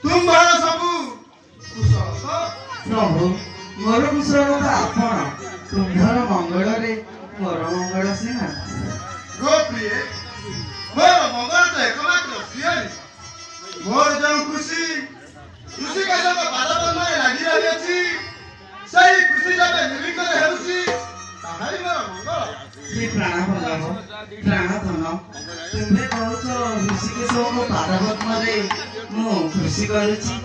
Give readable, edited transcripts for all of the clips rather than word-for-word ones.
तुम्हारा सबू कुशल तो प्रभु मोर कुशलता आपण तुम्हार मंगल रे मोर मंगल सिना गोप्रिय मोर मंगल तो एकमात्र सियारी मोर जो खुशी खुशी का जब पादपद्म लगी रही अछि सही खुशी जब निर्विघ्न हेउछि ताहाई मोर मंगल ये प्राण धन तुम्हें कहुच ऋषिकेश पादपद्म रे मु खुशी करुछि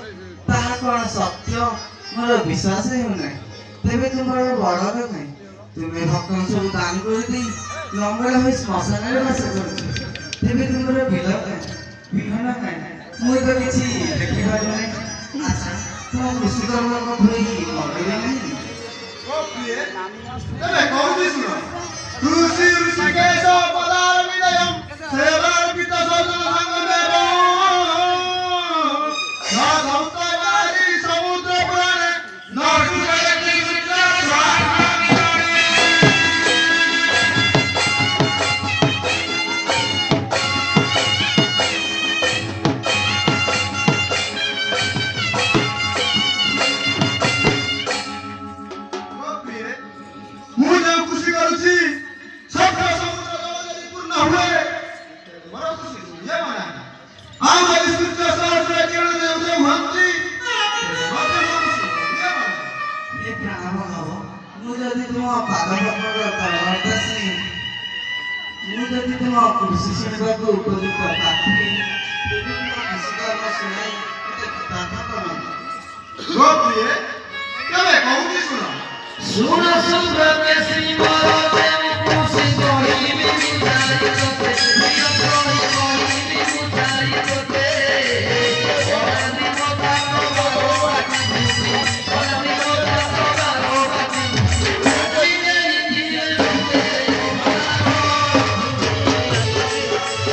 ताहा कौन सत्य मोर विश्वास हेउना तेबे तुम्हार बड़ कथा तुम्हें भक्त सब दान कर दी लंगड़ हो श्मशान रे बास करुछ तेबे तुम्हार विघन काय मु तो किछि देखि पारु नै आशा तुम खुशी करबा को भई मरबे नहीं गोप्रिय तबे कहूछि सुनो खुशी ऋषिकेश पदार विदयम सेवार पिता सजन संग देव ना धौतवारी समुद्र पुराणे ना सुरे कृष्ण स्वाहा गोप्रिय ମୁଁ ଯେଉଁ ଖୁସି କରୁଛି ସଫଳ ସମୁଦ୍ର ଜଳ ଯଦି ପୂର୍ଣ୍ଣ ହୁଏ ମୋର ଖୁସି ଇଏ ମନା ଆଉ ଯଦି ସୂର୍ଯ୍ୟ ସହସ୍ର କିରଣ ଦେଉଛ ହୁଅନ୍ତି ମୋତେ ମୋ ଖୁସି ଇଏ ମନା ये प्राण भाव मु जदि तुम पादपद्म तलवारटा श्री मु जदि तुम कृषि शुणवाक उपयुक्त पाठी तेबे तुम कृषि कर्म शुणाई मते कृतार्थ करंतु ଗୋପ୍ରିୟ କେବେ କହୁଛି ଶୁଣ सुन सुब्रत श्री मोर देव खुशी कहि में मुदाई तोते प्रिय कहि में मुदाई तोते ओरानी मोता करो बाकी ओरानी मोता करो बाकी जीने जीने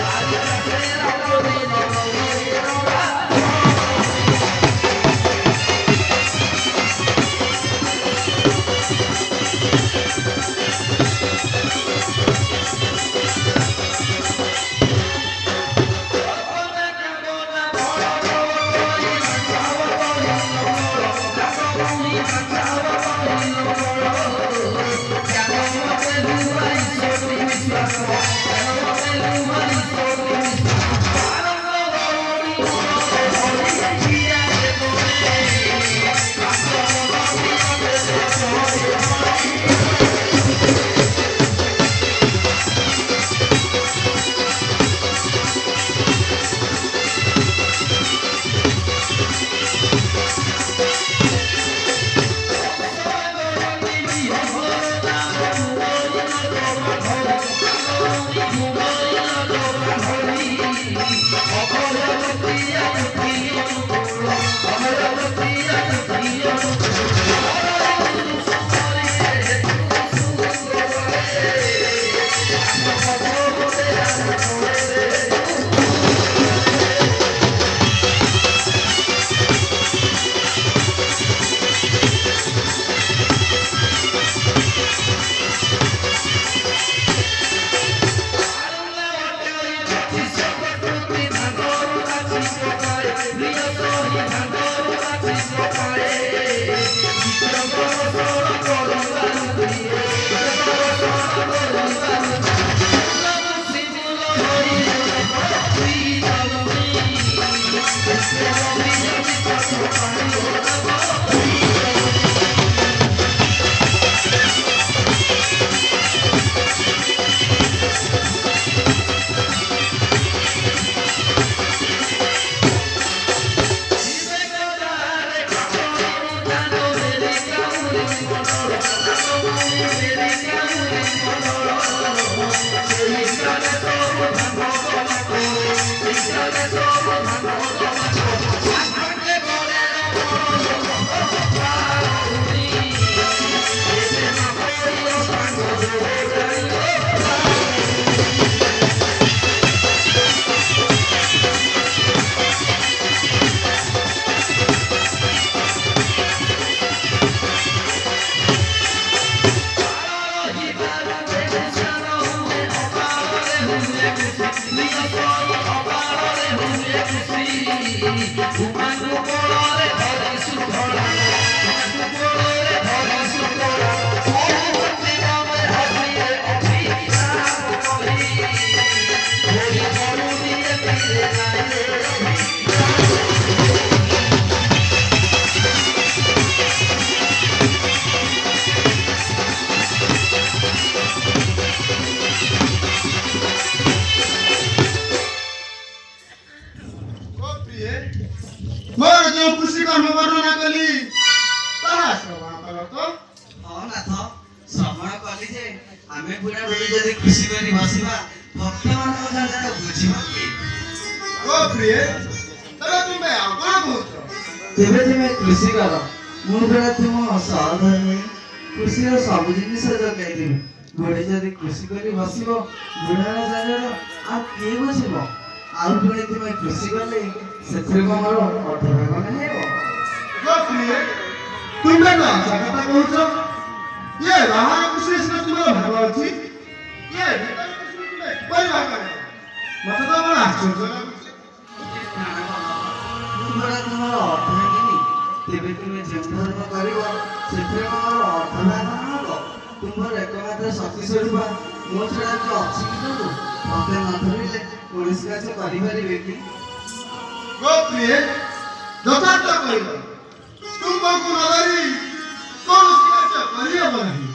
आज तेरा कोई न Humano ଯେଉଁ କୃଷି କର୍ମ ବର୍ଣ୍ଣନା କଲି ତାହା ଶ୍ରବଣ କଲ ତ? ହଁ ନାଥ, ଶ୍ରବଣ କଲି ଯେ ଆମେ ବୁଢ଼ା ବୁଢ଼ୀ ଯଦି କୃଷି କରି ବସିବା ଭକ୍ତମାନଙ୍କ ଝଞ୍ଝାଟ ବୁଝିବ କିଏ? ଓ ପ୍ରିୟ, ତେବେ ତୁମେ ଆଉ କ'ଣ କହୁଛ? ତେବେ ତୁମେ କୃଷି କର, ମୁଁ ବୁଢ଼ା ତୁମ ସହଧର୍ମୀ କୃଷିର ସବୁ ଜିନିଷ ଯୋଗାଇଦେବି। ବୁଢ଼ୀ ଯଦି କୃଷି କରି ବସିବ ବୁଢ଼ାର ଝଞ୍ଝାଟ ଆଉ କିଏ ବୁଝିବ? ଆଉ ପୁଣି ତୁମେ କୃଷି କଲେ ସେଥିରେ ମୋର ଅର୍ଥଭାଗ ନାହିଁ ହେବ। ଓ ପ୍ରିୟ, ତୁମେ ତ ଆଶା କଥା କହୁଛ। ଇଏ ବାହାର କୃଷିରେ ସିନା ତୁମର ଭାଗ ଅଛି, ଇଏ ଭିତର କୃଷିରେ ତୁମେ କିପରି ଭାଗ ନେବ? ମତେ ତ ବଡ଼ ଆଶ୍ଚର୍ଯ୍ୟ ଲାଗୁଛି। ତୁମର ଅର୍ଥଭାଗିନୀ, ତେବେ ତୁମେ ଯେଉଁ ଧର୍ମ କରିବ ସେଥିରେ ମୋର ଅର୍ଥଭାଗ ହେବ। ତୁମର ଏକମାତ୍ର ଶକ୍ତି ସ୍ୱରୂପ ମୋ ଛଡ଼ା କିଏ ଅଛି କି ପ୍ରଭୁ? ମତେ ନ ଧରିଲେ କୌଣସି କାର୍ଯ୍ୟ କରିପାରିବେ କି? ଓ ପ୍ରିୟ, ଯଥାର୍ଥ କହିଲ। ତୁମକୁ ନ ଧରି କୌଣସି କାର୍ଯ୍ୟ କରିହେବ ନାହିଁ।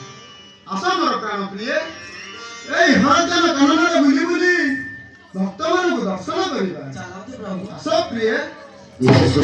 ଆସ ମୋର ପ୍ରାଣ ପ୍ରିୟ, ଏଇ ହରଜାନ କାନନରେ ବୁଲି ବୁଲି ଭକ୍ତମାନଙ୍କୁ ଦର୍ଶନ କରିବା। ଚାଲନ୍ତୁ ପ୍ରଭୁ। ଆସ ପ୍ରିୟ।